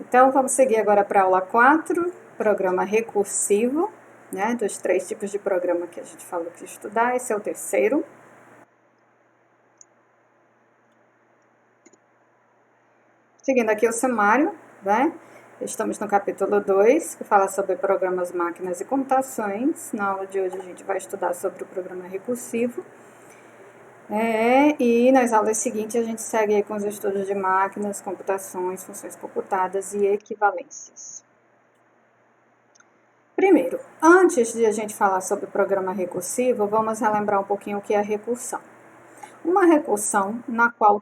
Então, vamos seguir agora para a aula 4, programa recursivo, né? Dos 3 tipos de programa que a gente falou que ia estudar, esse é o terceiro. Seguindo aqui o sumário, né? Estamos no capítulo 2, que fala sobre programas, máquinas e computações. Na aula de hoje a gente vai estudar sobre o programa recursivo. E nas aulas seguintes a gente segue aí com os estudos de máquinas, computações, funções computadas e equivalências. Primeiro, antes de a gente falar sobre o programa recursivo, vamos relembrar um pouquinho o que é recursão. Uma recursão na qual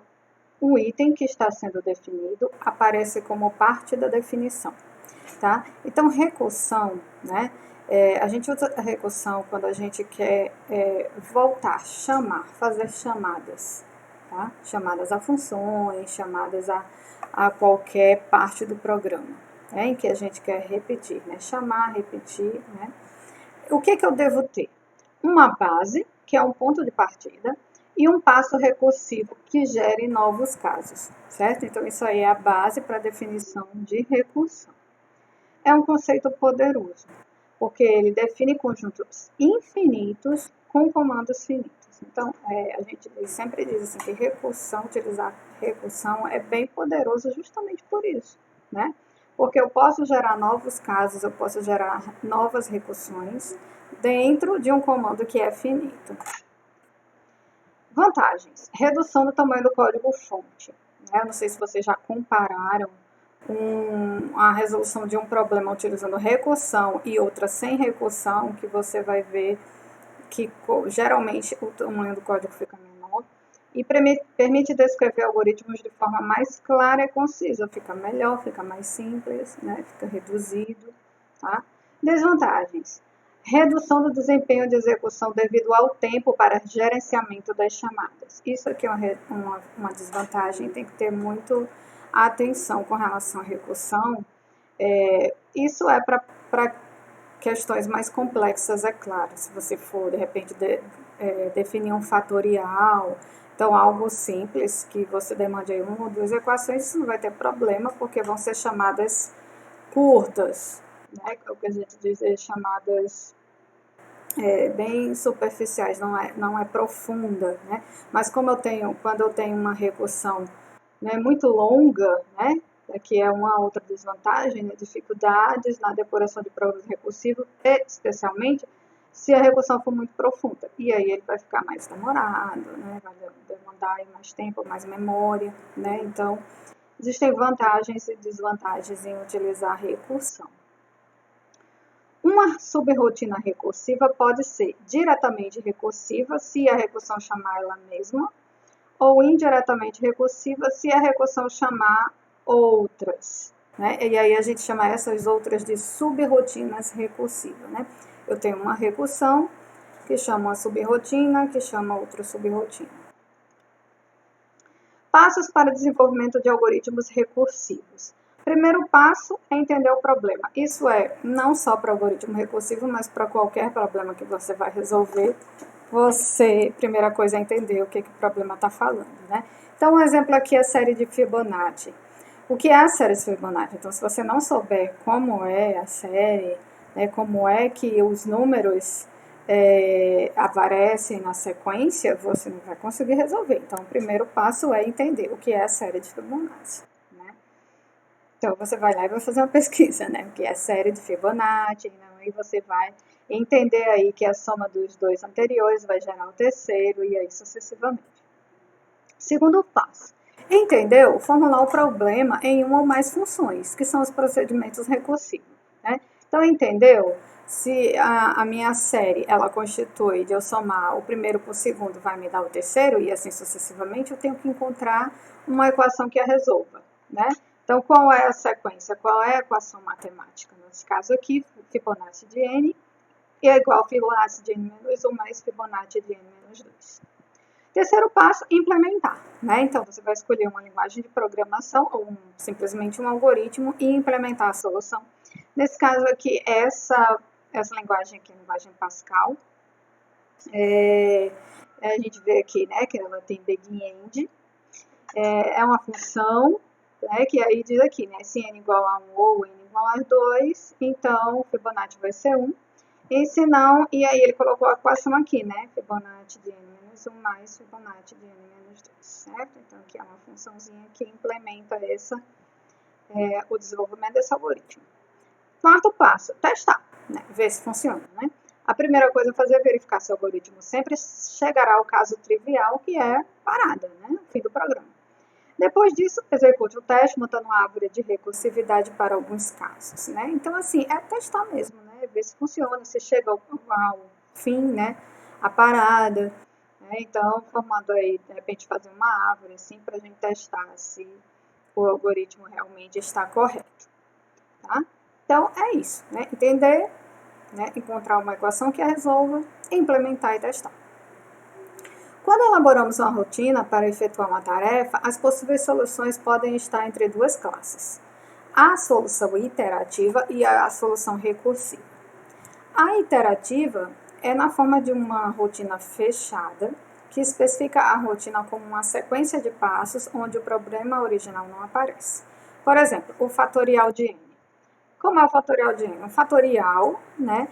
o item que está sendo definido aparece como parte da definição, tá? Então, recursão, né? A gente usa a recursão quando a gente quer voltar, chamar, fazer chamadas, tá? Chamadas a funções, chamadas a qualquer parte do programa, em que a gente quer repetir, né? Chamar, repetir, né? O que eu devo ter? Uma base, que é um ponto de partida, e um passo recursivo que gere novos casos, certo? Então, isso aí é a base para a definição de recursão. É um conceito poderoso, porque ele define conjuntos infinitos com comandos finitos. Então, a gente sempre diz assim, que utilizar recursão é bem poderoso justamente por isso, né? Porque eu posso gerar novos casos, eu posso gerar novas recursões dentro de um comando que é finito. Vantagens. Redução do tamanho do código-fonte. Eu não sei se vocês já compararam a resolução de um problema utilizando recursão e outra sem recursão, que você vai ver que geralmente o tamanho do código fica menor e permite descrever algoritmos de forma mais clara e concisa, fica melhor, fica mais simples, né? Fica reduzido. Tá? Desvantagens. Redução do desempenho de execução devido ao tempo para gerenciamento das chamadas. Isso aqui é uma desvantagem, tem que ter muito atenção com relação à recursão. Isso é para questões mais complexas, é claro. Se você for, de repente, definir um fatorial, então algo simples, que você demande aí 1 ou 2 equações, isso não vai ter problema, porque vão ser chamadas curtas, né? O que a gente diz é chamadas bem superficiais, não é profunda, né? Mas quando eu tenho uma recursão, né, muito longa, né? Que é uma outra desvantagem, né, dificuldades na depuração de provas recursivas, especialmente se a recursão for muito profunda. E aí ele vai ficar mais demorado, né, vai demandar mais tempo, mais memória, né? Então, existem vantagens e desvantagens em utilizar a recursão. Uma subrotina recursiva pode ser diretamente recursiva, se a recursão chamar ela mesma, ou indiretamente recursiva, se a recursão chamar outras, né? E aí a gente chama essas outras de subrotinas recursivas, né? Eu tenho uma recursão que chama uma subrotina, que chama outra subrotina. Passos para desenvolvimento de algoritmos recursivos. Primeiro passo é entender o problema. Isso é não só para algoritmo recursivo, mas para qualquer problema que você vai resolver. Primeira coisa é entender o que o problema está falando, né? Então, um exemplo aqui é a série de Fibonacci. O que é a série de Fibonacci? Então, se você não souber como é a série, né, como é que os números aparecem na sequência, você não vai conseguir resolver. Então, o primeiro passo é entender o que é a série de Fibonacci, né? Então, você vai lá e vai fazer uma pesquisa, né? O que é a série de Fibonacci, né? E você vai entender aí que a soma dos dois anteriores vai gerar o terceiro e aí sucessivamente. Segundo passo, entendeu? Formular o problema em uma ou mais funções, que são os procedimentos recursivos, né? Então, entendeu? Se a minha série, ela constitui de eu somar o primeiro com o segundo, vai me dar o terceiro, e assim sucessivamente, eu tenho que encontrar uma equação que a resolva, né? Então, qual é a sequência? Qual é a equação matemática? Nesse caso aqui, Fibonacci de n é igual a Fibonacci de n menos 1 mais Fibonacci de n menos 2. Terceiro passo, implementar, né? Então, você vai escolher uma linguagem de programação ou simplesmente um algoritmo e implementar a solução. Nesse caso aqui, essa linguagem aqui é a linguagem Pascal. A gente vê aqui, né, que ela tem begin-end. É uma função, né? Que aí diz aqui, né? Se n igual a 1 ou n igual a 2, então o Fibonacci vai ser 1. E se não, e aí ele colocou a equação aqui, né? Fibonacci de n menos 1 mais Fibonacci de n menos 2, certo? Então aqui é uma funçãozinha que implementa o desenvolvimento desse algoritmo. Quarto passo, testar, né? Ver se funciona, né? A primeira coisa a fazer é verificar se o algoritmo sempre chegará ao caso trivial, que é parada, né? O fim do programa. Depois disso, execute o teste, montando uma árvore de recursividade para alguns casos, né? Então, assim, é testar mesmo, né? Ver se funciona, se chega ao fim, né? A parada, né? Então, formando aí, de repente, fazer uma árvore, assim, para a gente testar se o algoritmo realmente está correto, tá? Então, é isso, né? Entender, né? Encontrar uma equação que a resolva, implementar e testar. Quando elaboramos uma rotina para efetuar uma tarefa, as possíveis soluções podem estar entre duas classes: a solução iterativa e a solução recursiva. A iterativa é na forma de uma rotina fechada, que especifica a rotina como uma sequência de passos onde o problema original não aparece. Por exemplo, o fatorial de n. Como é o fatorial de n? O fatorial, né,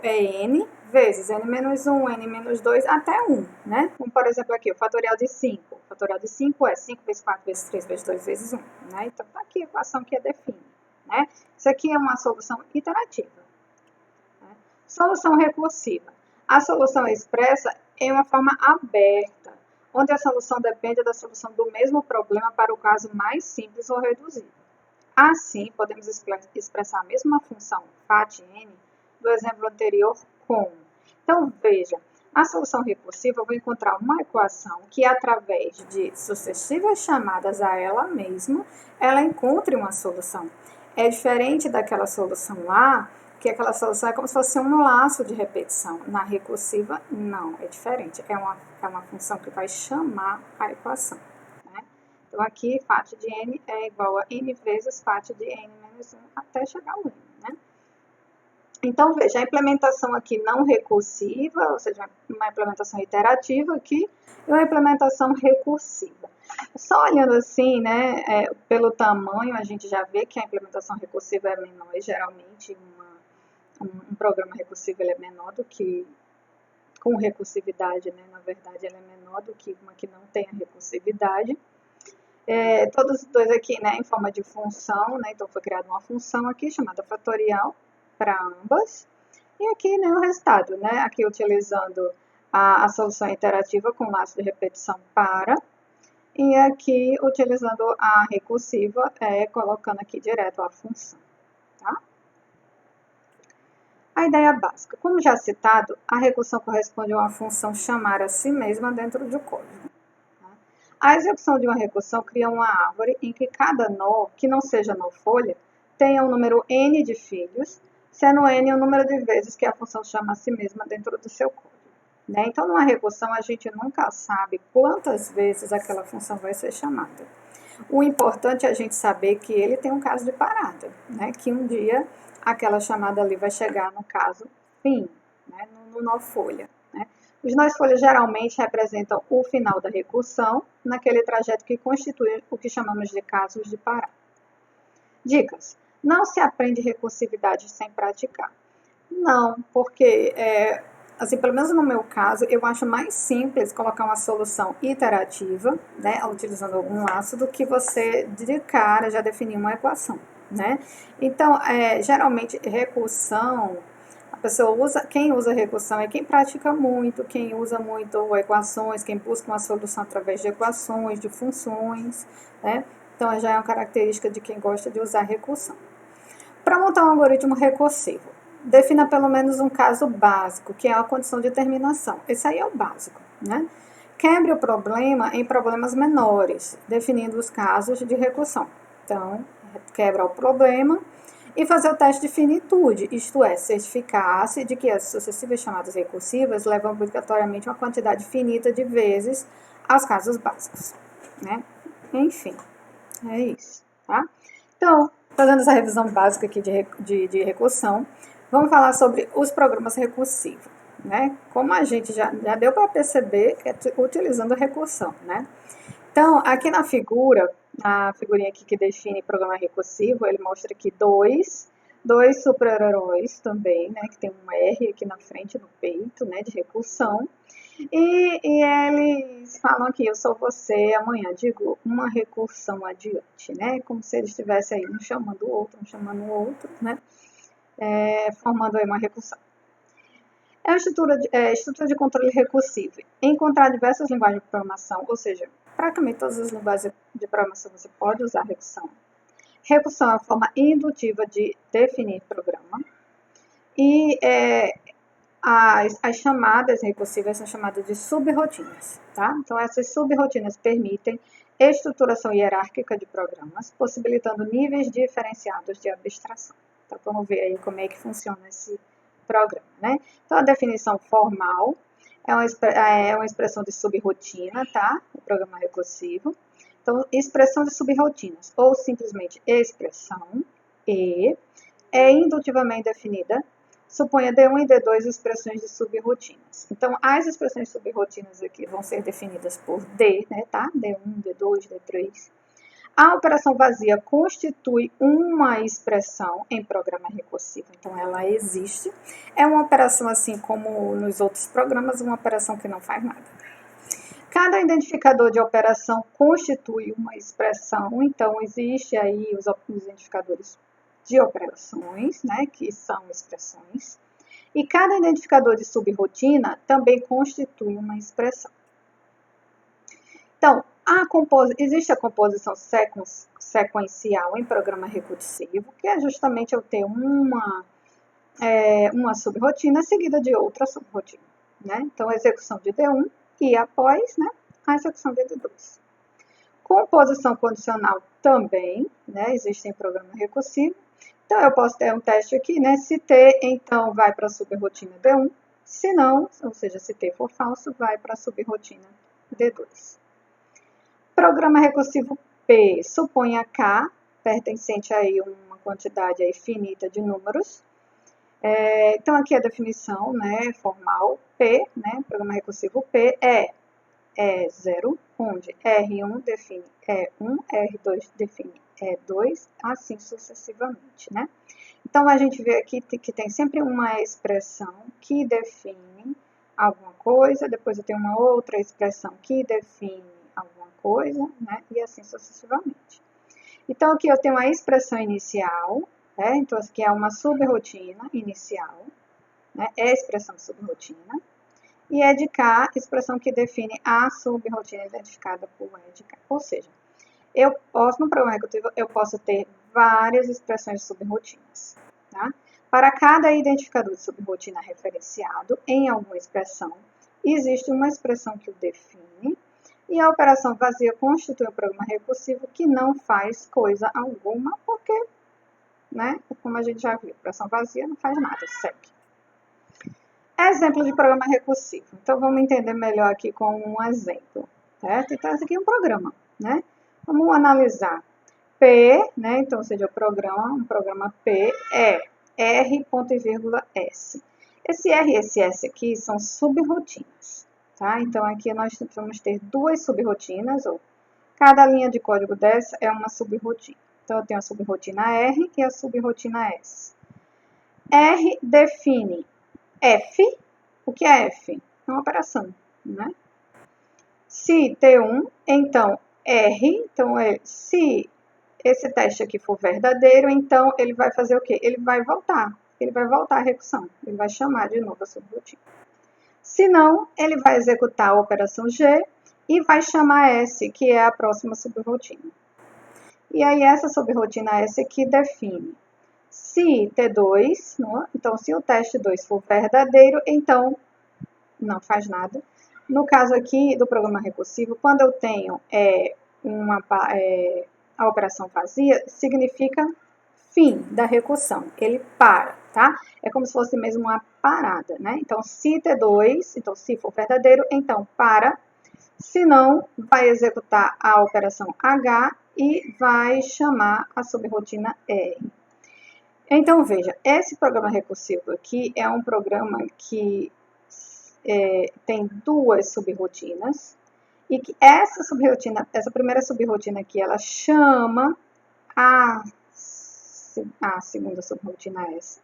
é n vezes n menos 1, n menos 2, até 1, né? Como, por exemplo, aqui, o fatorial de 5. O fatorial de 5 é 5 vezes 4 vezes 3 vezes 2 vezes 1, né? Então, tá aqui a equação que define, né? Isso aqui é uma solução iterativa. Né? Solução recursiva. A solução é expressa em uma forma aberta, onde a solução depende da solução do mesmo problema para o caso mais simples ou reduzido. Assim, podemos expressar a mesma função FAT-n do exemplo anterior como. Então, veja, na solução recursiva eu vou encontrar uma equação que, através de sucessivas chamadas a ela mesma, ela encontre uma solução. É diferente daquela solução lá, que aquela solução é como se fosse um laço de repetição. Na recursiva, não, é diferente. É uma função que vai chamar a equação. Então, aqui, FAT de n é igual a n vezes FAT de n menos 1 até chegar ao n, né? Então, veja, a implementação aqui não recursiva, ou seja, uma implementação iterativa aqui, e uma implementação recursiva. Só olhando assim, né, pelo tamanho, a gente já vê que a implementação recursiva é menor, e geralmente um programa recursivo ele é menor do que, com recursividade, né, na verdade, ele é menor do que uma que não tem a recursividade. Todos os dois aqui, né, em forma de função, né, então foi criada uma função aqui chamada fatorial para ambas. E aqui, né, o resultado, né, aqui utilizando a solução iterativa com laço de repetição para, e aqui utilizando a recursiva, colocando aqui direto a função, tá? A ideia básica. Como já citado, a recursão corresponde a uma função chamar a si mesma dentro do código. A execução de uma recursão cria uma árvore em que cada nó, que não seja nó folha, tenha um número n de filhos, sendo n o número de vezes que a função chama a si mesma dentro do seu código. Né? Então, numa recursão, a gente nunca sabe quantas vezes aquela função vai ser chamada. O importante é a gente saber que ele tem um caso de parada, né? Que um dia aquela chamada ali vai chegar no caso fim, né? No nó folha. Os nós folhas geralmente representam o final da recursão, naquele trajeto que constitui o que chamamos de casos de parada. Dicas. Não se aprende recursividade sem praticar. Não, porque, assim, pelo menos no meu caso, eu acho mais simples colocar uma solução iterativa, né, utilizando algum laço, do que você, de cara, já definir uma equação, né? Então, geralmente, recursão... Quem usa recursão é quem pratica muito, quem usa muito equações, quem busca uma solução através de equações, de funções, né? Então, já é uma característica de quem gosta de usar recursão. Para montar um algoritmo recursivo, defina pelo menos um caso básico, que é a condição de terminação. Esse aí é o básico, né? Quebre o problema em problemas menores, definindo os casos de recursão. Então, quebra o problema e fazer o teste de finitude, isto é, certificar-se de que as sucessivas chamadas recursivas levam obrigatoriamente uma quantidade finita de vezes aos casos básicos, né? Enfim, é isso, tá? Então, fazendo essa revisão básica aqui de recursão, vamos falar sobre os programas recursivos, né? Como a gente já deu para perceber, utilizando recursão, né? Então, aqui na figura, a figurinha aqui que define programa recursivo, ele mostra aqui dois super-heróis também, né, que tem um R aqui na frente, no peito, né, de recursão. E eles falam aqui, eu sou você, amanhã, digo, uma recursão adiante, né, como se eles estivessem aí um chamando o outro, né, formando aí uma recursão. É a estrutura de controle recursivo. Encontrar diversas linguagens de programação, ou seja, praticamente todas as linguagens de programação você pode usar recursão. Recursão é a forma indutiva de definir programa. E as chamadas recursivas são chamadas de subrotinas, tá? Então, essas subrotinas permitem estruturação hierárquica de programas, possibilitando níveis diferenciados de abstração. Então, vamos ver aí como é que funciona esse programa, né? Então, a definição formal é uma expressão de subrotina, tá? O programa recursivo. Então, expressão de subrotinas, ou simplesmente expressão, é indutivamente definida, suponha D1 e D2 expressões de subrotinas. Então, as expressões de subrotinas aqui vão ser definidas por D, né, tá? D1, D2, D3. A operação vazia constitui uma expressão em programa recursivo, então ela existe. É uma operação, assim como nos outros programas, uma operação que não faz nada. Cada identificador de operação constitui uma expressão, então existe aí os identificadores de operações, né, que são expressões, e cada identificador de subrotina também constitui uma expressão. Então, existe a composição sequencial em programa recursivo, que é justamente eu ter uma subrotina seguida de outra subrotina, né? Então, a execução de D1 e após, né, a execução de D2. Composição condicional também, né, existe em programa recursivo. Então, eu posso ter um teste aqui, né? Se T, então, vai para a subrotina D1. Se não, ou seja, se T for falso, vai para a subrotina D2. Programa recursivo P suponha K, pertencente a uma quantidade aí finita de números. Então, aqui a definição, né, formal, P, né, programa recursivo P é 0, onde R1 define E1, R2 define E2, assim sucessivamente, né? Então, a gente vê aqui que tem sempre uma expressão que define alguma coisa, depois eu tenho uma outra expressão que define alguma coisa, né? E assim sucessivamente. Então, aqui eu tenho a expressão inicial, né? Então, aqui é uma subrotina inicial, né? É a expressão subrotina. E é de K, expressão que define a subrotina identificada por E de K. Ou seja, no programa recursivo, eu posso ter várias expressões de subrotinas. Tá? Para cada identificador de subrotina referenciado em alguma expressão, existe uma expressão que o define, e a operação vazia constitui um programa recursivo que não faz coisa alguma, porque, né, como a gente já viu, operação vazia não faz nada, segue. Exemplo de programa recursivo. Então, vamos entender melhor aqui com um exemplo, certo? Então, esse aqui é um programa, né? Vamos analisar. P, né? Então, seja um programa P é R, ponto e vírgula S. Esse R e esse S aqui são subrotinas, tá? Então, aqui nós vamos ter duas subrotinas, ou cada linha de código dessa é uma subrotina. Então, eu tenho a subrotina R e a subrotina S. R define F, o que é F? É uma operação, né? Se T1, então R, então se esse teste aqui for verdadeiro, então ele vai fazer o quê? Ele vai voltar a recursão, ele vai chamar de novo a subrotina. Se não, ele vai executar a operação G e vai chamar S, que é a próxima subrotina. E aí essa subrotina S aqui define se T2, então se o teste 2 for verdadeiro, então não faz nada. No caso aqui do programa recursivo, quando eu tenho a operação vazia, significa fim da recursão, ele para, tá? É como se fosse mesmo uma parada, né? Então, se T2, então se for verdadeiro, então para, se não, vai executar a operação H e vai chamar a subrotina R. Então, veja, esse programa recursivo aqui é um programa que tem duas subrotinas e que essa subrrotina, essa primeira subrrotina aqui, ela chama a segunda subrrotina essa.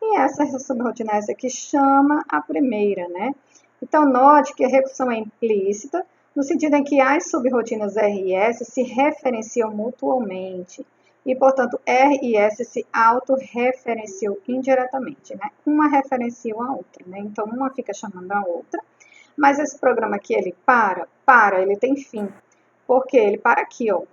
E essa subrrotina essa aqui chama a primeira, né? Então, note que a recursão é implícita, no sentido em que as subrrotinas R e S se referenciam mutuamente. E, portanto, R e S se autorreferenciam indiretamente, né? Uma referencia a outra, né? Então, uma fica chamando a outra. Mas esse programa aqui, ele ele tem fim. Porque ele para aqui, ó.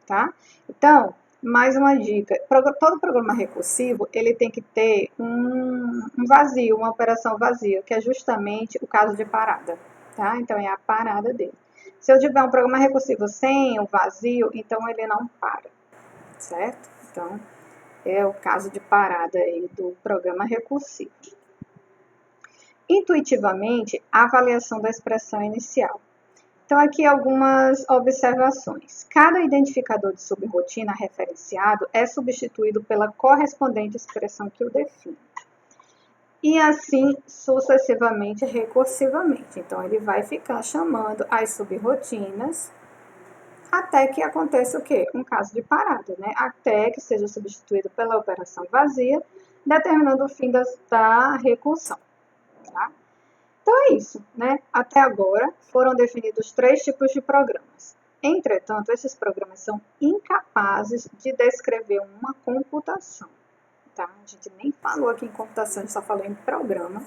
Tá? Então, mais uma dica. Todo programa recursivo, ele tem que ter um vazio, uma operação vazia, que é justamente o caso de parada. Tá? Então, é a parada dele. Se eu tiver um programa recursivo sem o vazio, então ele não para. Certo? Então, é o caso de parada aí do programa recursivo. Intuitivamente, a avaliação da expressão inicial. Então, aqui algumas observações. Cada identificador de subrrotina referenciado é substituído pela correspondente expressão que o define. E assim, sucessivamente, recursivamente. Então, ele vai ficar chamando as subrrotinas até que aconteça o quê? Um caso de parada, né? Até que seja substituído pela operação vazia, determinando o fim da recursão, tá? Então é isso, né? Até agora foram definidos 3 tipos de programas. Entretanto, esses programas são incapazes de descrever uma computação, tá? A gente nem falou aqui em computação, a gente só falou em programa,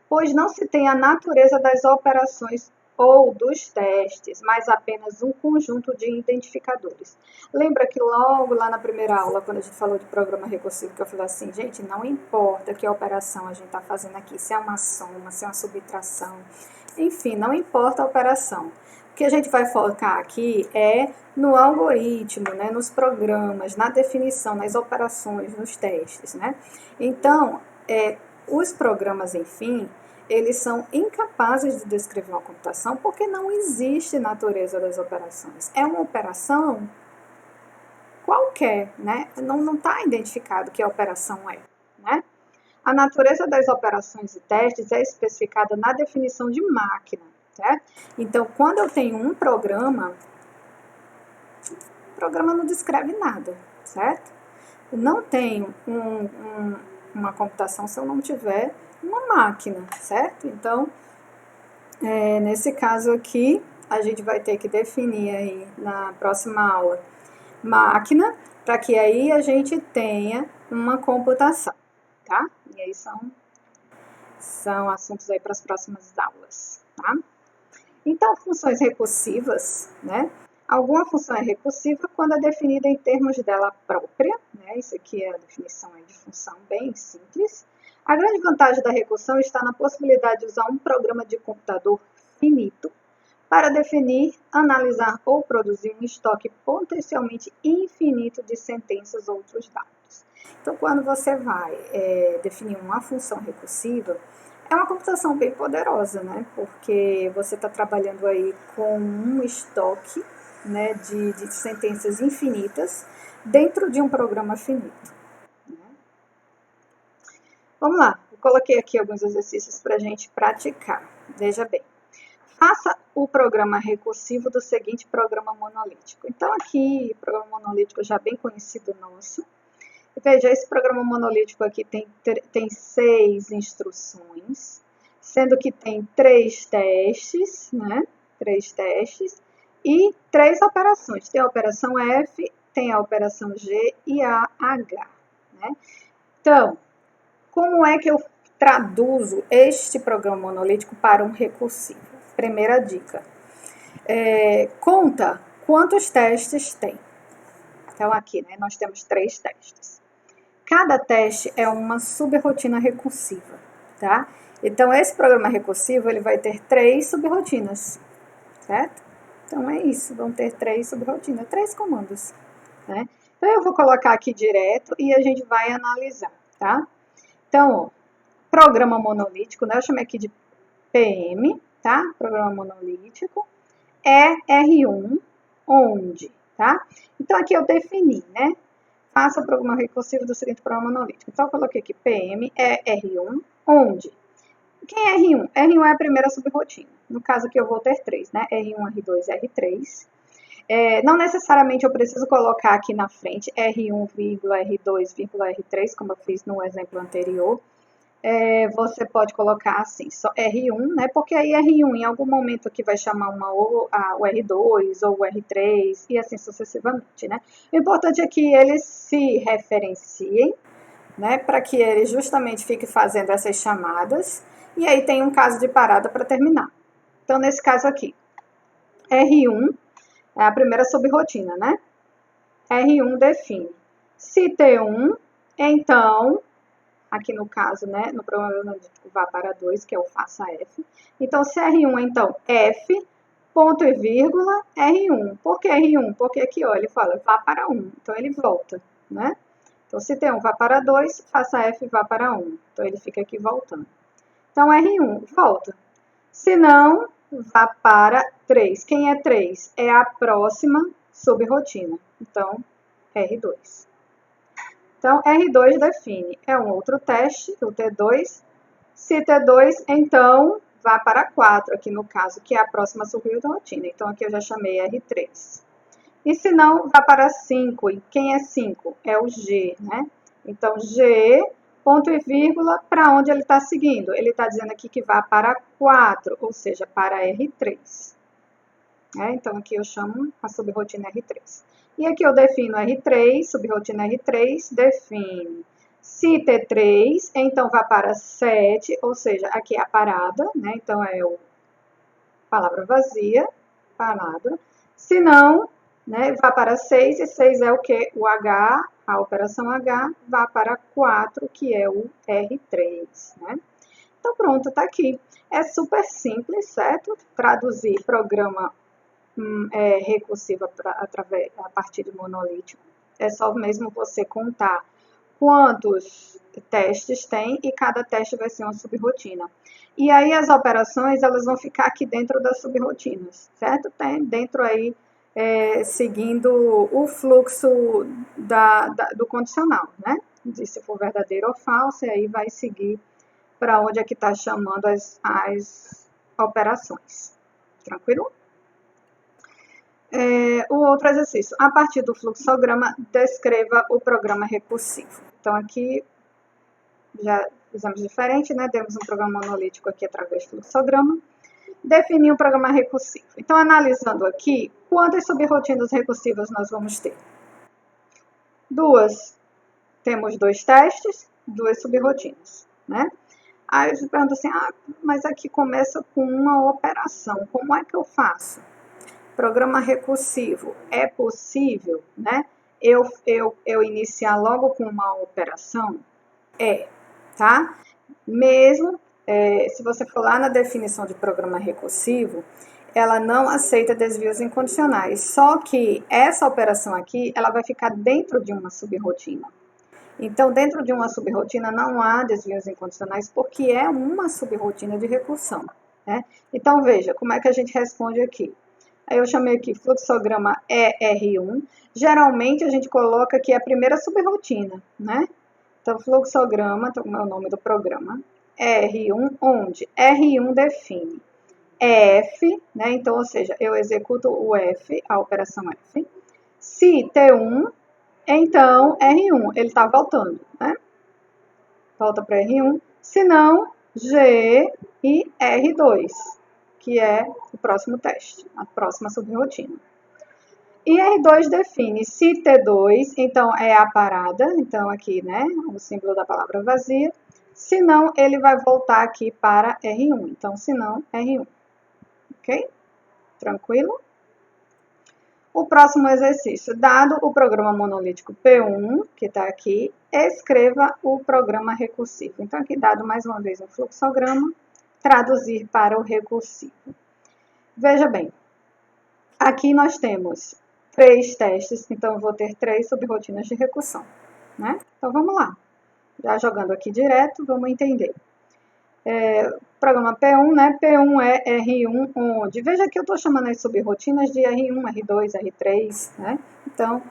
pois não se tem a natureza das operações ou dos testes, mas apenas um conjunto de identificadores. Lembra que logo lá na primeira aula, quando a gente falou de programa recursivo, que eu falei assim, gente, não importa que operação a gente está fazendo aqui, se é uma soma, se é uma subtração, enfim, não importa a operação. O que a gente vai focar aqui é no algoritmo, né, nos programas, na definição, nas operações, nos testes, né? Então, os programas, enfim, eles são incapazes de descrever uma computação porque não existe natureza das operações. É uma operação qualquer, né? Não está identificado que a operação é, né? A natureza das operações e testes é especificada na definição de máquina, certo? Então, quando eu tenho um programa, o programa não descreve nada, certo? Eu não tenho uma computação se eu não tiver uma máquina, certo? Então, nesse caso aqui, a gente vai ter que definir aí na próxima aula máquina, para que aí a gente tenha uma computação, tá? E aí são assuntos aí para as próximas aulas, tá? Então, funções recursivas, né? Alguma função é recursiva quando é definida em termos dela própria, né? Isso aqui é a definição de função bem simples. A grande vantagem da recursão está na possibilidade de usar um programa de computador finito para definir, analisar ou produzir um estoque potencialmente infinito de sentenças ou outros dados. Então, quando você vai definir uma função recursiva, é uma computação bem poderosa, né? Porque você está trabalhando aí com um estoque, né, de sentenças infinitas dentro de um programa finito. Né? Vamos lá, eu coloquei aqui alguns exercícios para a gente praticar. Veja bem. Faça o programa recursivo do seguinte programa monolítico. Então, aqui, programa monolítico já bem conhecido nosso. Veja, esse programa monolítico aqui tem 6 instruções, sendo que tem 3 testes, né? 3 testes e 3 operações. Tem a operação F, tem a operação G e a H, né? Então, como é que eu traduzo este programa monolítico para um recursivo? Primeira dica. Conta quantos testes tem. Então, aqui, né, nós temos 3 testes. Cada teste é uma subrrotina recursiva, tá? Então, esse programa recursivo, ele vai ter 3 subrrotinas, certo? Então, é isso, vão ter 3 subrrotinas, 3 comandos, né? Então, eu vou colocar aqui direto e a gente vai analisar, tá? Então, ó, programa monolítico, né? Eu chamei aqui de PM, tá? Programa monolítico. É R1, onde, tá? Então, aqui eu defini, né? Faça o programa recursivo do seguinte programa monolítico. Então, eu coloquei aqui PM é R1, onde? Quem é R1? R1 é a primeira subrrotina, No caso aqui eu vou ter 3, né? R1, R2, R3. Não necessariamente eu preciso colocar aqui na frente R1, R2, R3, como eu fiz no exemplo anterior. Você pode colocar assim, só R1, né? Porque aí R1 em algum momento aqui vai chamar o R2 ou o R3 e assim sucessivamente, né? O importante é que eles se referenciem, né? Para que ele justamente fique fazendo essas chamadas e aí tem um caso de parada para terminar. Então, nesse caso aqui, R1 é a primeira subrrotina, né? R1 define. Se T1, então, aqui no caso, né, no programa analítico vá para 2, que é o faça F. Então, se R1, então, F, ponto e vírgula, R1. Por que R1? Porque aqui, ó, ele fala vá para 1. Então, ele volta, né? Então, se T1 vá para 2, faça F vá para 1. Então, ele fica aqui voltando. Então, R1, volta. Se não, vá para 3. Quem é 3? É a próxima subrrotina. Então, R2. Então, R2 define. É um outro teste, o T2. Se T2, então, vá para 4, aqui no caso, que é a próxima subrrotina. Então, aqui eu já chamei R3. E se não, vá para 5. E quem é 5? É o G, né? Então, G, ponto e vírgula, para onde ele está seguindo? Ele está dizendo aqui que vá para 4, ou seja, para R3. Então, aqui eu chamo a subrrotina R3. E aqui eu defino R3, subrrotina R3, define. Se T3, então vá para 7, ou seja, aqui é a parada, né? Então, é o palavra vazia, parada. Se não, né, vá para 6, e 6 é o que? O H, a operação H, vá para 4, que é o R3, né? Então, pronto, tá aqui. É super simples, certo? Traduzir programa recursiva a partir de monolítico. É só mesmo você contar quantos testes tem e cada teste vai ser uma subrrotina. E aí as operações elas vão ficar aqui dentro das subrrotinas, certo? Tem dentro aí, seguindo o fluxo do condicional, né? De se for verdadeiro ou falso, e aí vai seguir para onde é que está chamando as operações. Tranquilo? O outro exercício, a partir do fluxograma, descreva o programa recursivo. Então, aqui já fizemos diferente, né? Demos um programa monolítico aqui através do fluxograma. Definir um programa recursivo. Então, analisando aqui, quantas subrrotinas recursivas nós vamos ter? 2. Temos 2 testes, 2 subrrotinas, né? Aí você pergunta assim, mas aqui começa com uma operação, como é que eu faço? Programa recursivo, é possível, né? Eu iniciar logo com uma operação? Tá? Mesmo se você for lá na definição de programa recursivo, ela não aceita desvios incondicionais. Só que essa operação aqui, ela vai ficar dentro de uma subrrotina. Então, dentro de uma subrrotina não há desvios incondicionais, porque é uma subrrotina de recursão, né? Então, veja, como é que a gente responde aqui? Aí eu chamei aqui fluxograma ER1. Geralmente a gente coloca aqui a primeira subrrotina, né? Então, fluxograma, então, é o nome do programa, R1, onde R1 define F, né? Então, ou seja, eu executo o F, a operação F. Se T1, então R1, ele está voltando, né? Volta para R1. Se não, G e R2, que é o próximo teste, a próxima subrrotina. E R2 define se T2, então é a parada, então aqui, né, o símbolo da palavra vazia. Se não, ele vai voltar aqui para R1, então se não, R1. Ok? Tranquilo? O próximo exercício, dado o programa monolítico P1, que está aqui, escreva o programa recursivo. Então, aqui dado mais uma vez um fluxograma, traduzir para o recursivo. Veja bem, aqui nós temos 3 testes, então eu vou ter 3 subrrotinas de recursão, né? Então, vamos lá. Já jogando aqui direto, vamos entender. Programa P1, né? P1 é R1, onde? Veja que eu estou chamando as subrrotinas de R1, R2, R3, né? Então,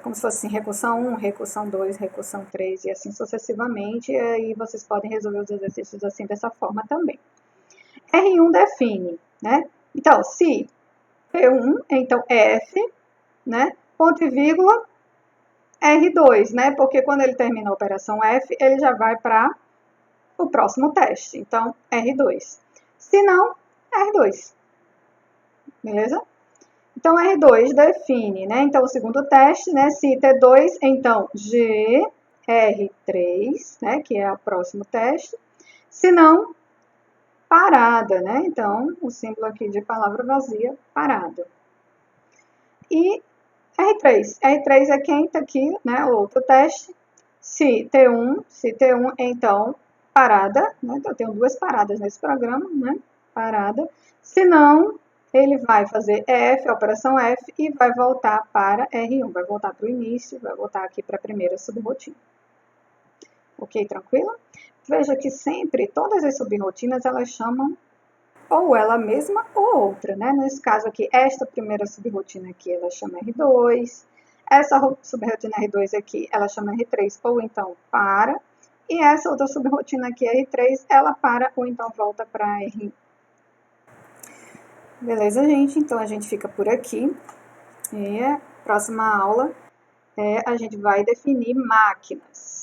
como se fosse assim, recursão 1, recursão 2, recursão 3 e assim sucessivamente. E aí vocês podem resolver os exercícios assim dessa forma também. R1 define, né? Então, se P1, então F, né? Ponto e vírgula, R2, né? Porque quando ele termina a operação F, ele já vai para o próximo teste. Então, R2. Se não, R2. Beleza? Então, R2 define, né? Então, o segundo teste, né? Se T2, então GR3, né? Que é o próximo teste. Se não, parada, né? Então, o símbolo aqui de palavra vazia, parada. E R3. R3 é quem está aqui, né? O outro teste. Se T1, então, parada, né? Então, eu tenho duas paradas nesse programa, né? Parada. Se não, ele vai fazer F, a operação F, e vai voltar para R1. Vai voltar para o início, vai voltar aqui para a primeira subrotina. Ok, tranquilo? Veja que sempre, todas as subrotinas, elas chamam ou ela mesma ou outra, né? Nesse caso aqui, esta primeira subrotina aqui, ela chama R2. Essa subrotina R2 aqui, ela chama R3 ou então para. E essa outra subrotina aqui, R3, ela para ou então volta para R1. Beleza, gente? Então, a gente fica por aqui. E a próxima aula a gente vai definir máquinas.